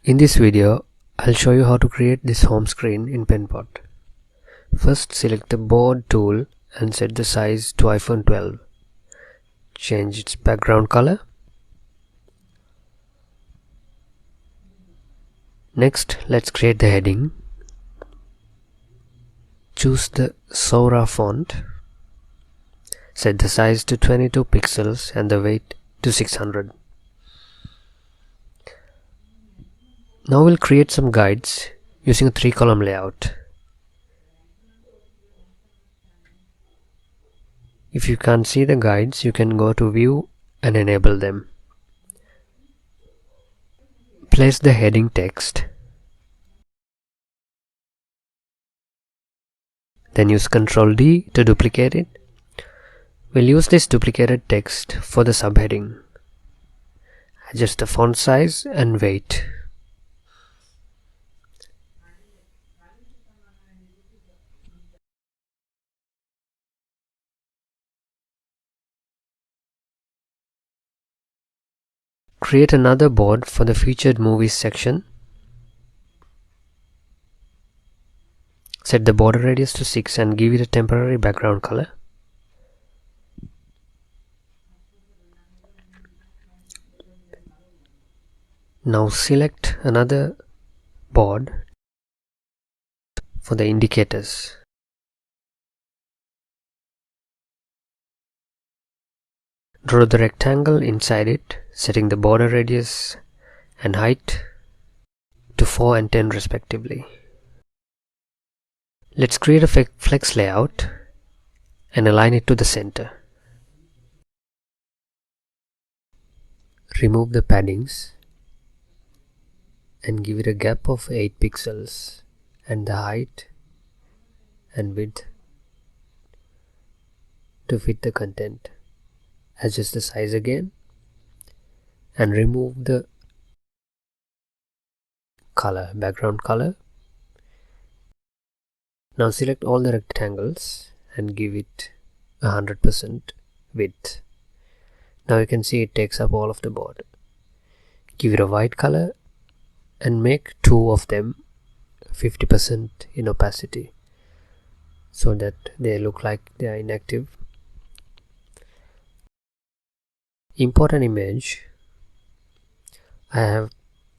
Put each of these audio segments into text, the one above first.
In this video, I'll show you how to create this home screen in Penpot. First, select the board tool and set the size to iPhone 12. Change its background color. Next, let's create the heading. Choose the Sora font. Set the size to 22 pixels and the weight to 600. Now we'll create some guides using a 3-column layout. If you can't see the guides, you can go to View and enable them. Place the heading text. Then use Ctrl D to duplicate it. We'll use this duplicated text for the subheading. Adjust the font size and weight. Create another board for the featured movies section. Set the border radius to 6 and give it a temporary background color. Now select another board for the indicators. Draw the rectangle inside it, setting the border radius and height to 4 and 10 respectively. Let's create a flex layout and align it to the center. Remove the paddings and give it a gap of 8 pixels and the height and width to fit the content. Adjust the size again and remove the color, background color. Now select all the rectangles and give it 100% width. Now you can see it takes up all of the board. Give it a white color and make 2 of them 50% in opacity so that they look like they are inactive. Import an image. I have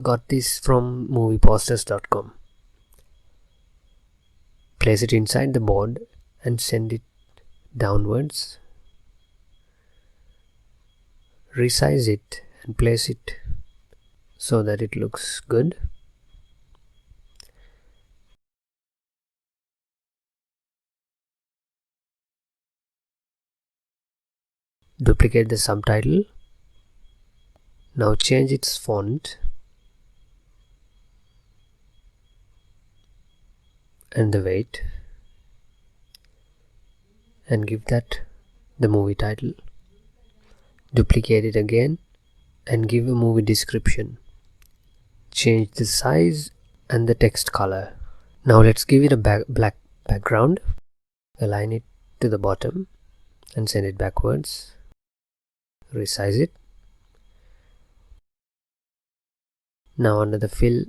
got this from movieposters.com. Place it inside the board and send it downwards. Resize it and place it so that it looks good. Duplicate the subtitle. Now change its font and the weight and give that the movie title. Duplicate it again and give a movie description. Change the size and the text color. Now let's give it a black background. Align it to the bottom and send it backwards. Resize it. Now under the fill,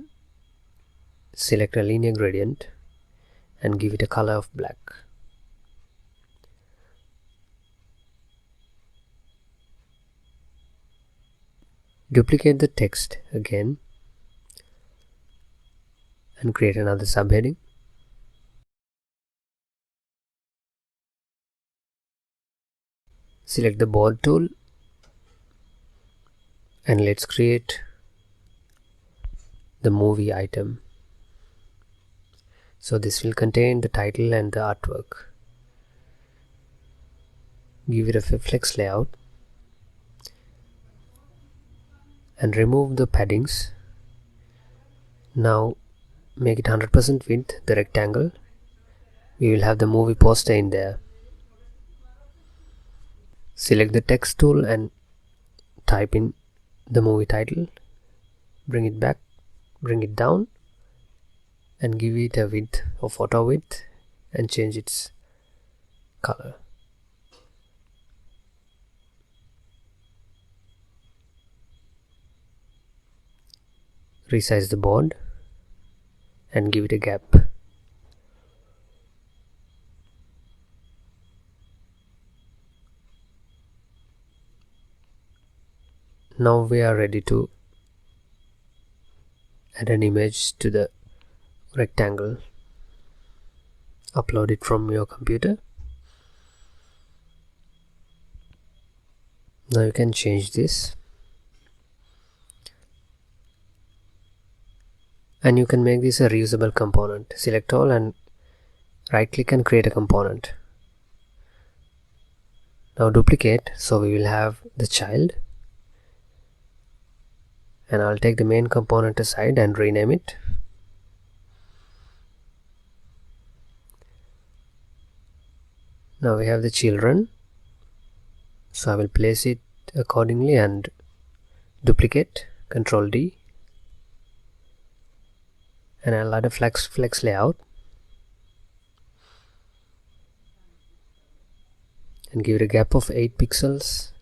select a linear gradient and give it a color of black. Duplicate the text again and create another subheading. Select the board tool and let's create the movie item. So this will contain the title and the artwork. Give it a flex layout and remove the paddings. Now make it 100% width, the rectangle. We will have the movie poster in there. Select the text tool and type in the movie title. Bring it back, bring it down and give it a width of photo width and change its color. resize the board and give it a gap. Now we are ready to add an image to the rectangle. Upload it from your computer. Now you can change this, and you can make this a reusable component. Select all and right click and create a component. Now duplicate, so we will have the child, and I'll take the main component aside and rename it. Now we have the children, so I will place it accordingly and duplicate, Ctrl D, and I'll add a flex layout and give it a gap of 8 pixels,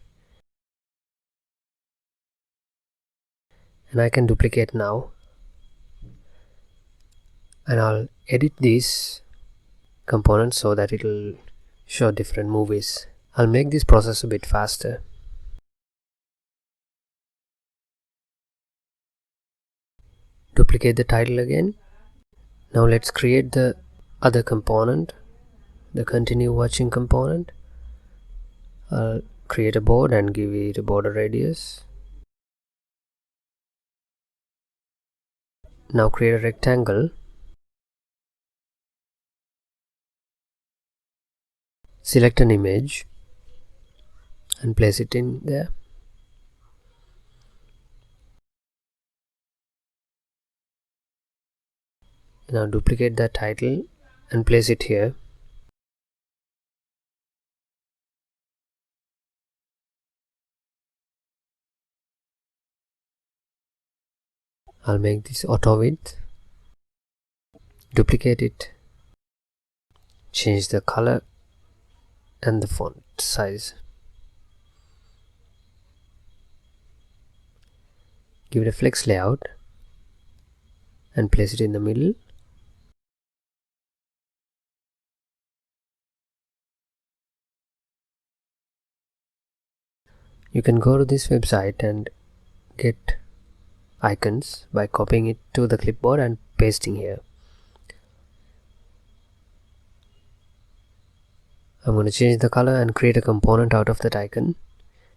and I can duplicate now, and I'll edit these components so that it will show different movies. I'll make this process a bit faster. Duplicate the title again. Now let's create the other component, the continue watching component. I'll create a board and give it a border radius. Now create a rectangle. Select an image and place it in there. Now duplicate that title and place it here. I'll make this auto width. Duplicate it. Change the color and the font size. Give it a flex layout and place it in the middle. You can go to this website and get icons by copying it to the clipboard and pasting here. I'm going to change the color and create a component out of that icon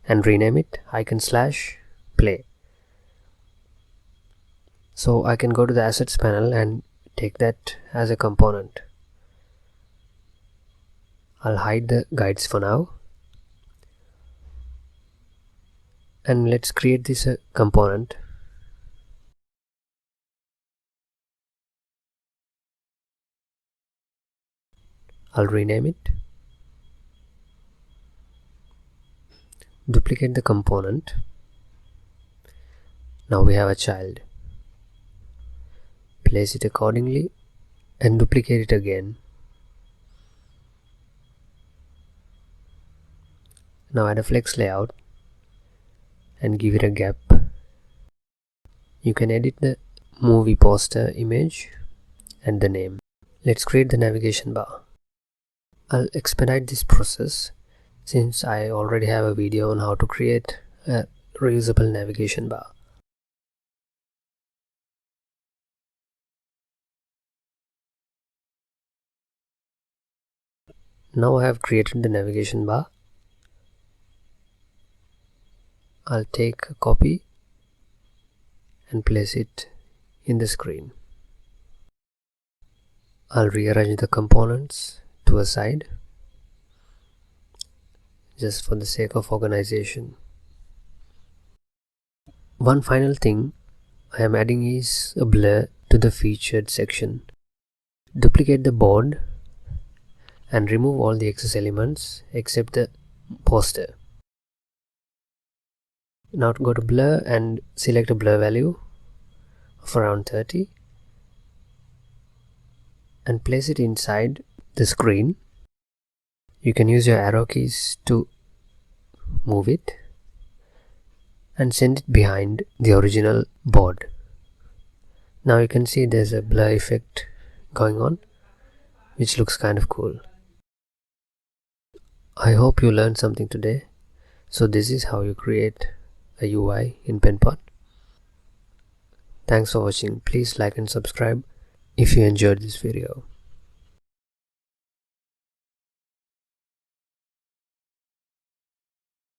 and rename it icon/play. So I can go to the assets panel and take that as a component. I'll hide the guides for now, and let's create this component. I'll rename it. Duplicate the component. Now we have a child. Place it accordingly and duplicate it again. Now add a flex layout and give it a gap. You can edit the movie poster image and the name. Let's create the navigation bar. I'll expedite this process since I already have a video on how to create a reusable navigation bar. Now I have created the navigation bar. I'll take a copy and place it in the screen. I'll rearrange the components to a side just for the sake of organization. One final thing I am adding is a blur to the featured section. Duplicate the board and remove all the excess elements except the poster. Now go to blur and select a blur value of around 30 and place it inside the screen. You can use your arrow keys to move it and send it behind the original board. Now you can see there's a blur effect going on, which looks kind of cool. I hope you learned something today. So this is how you create a UI in Penpot. Thanks for watching. Please like and subscribe if you enjoyed this video.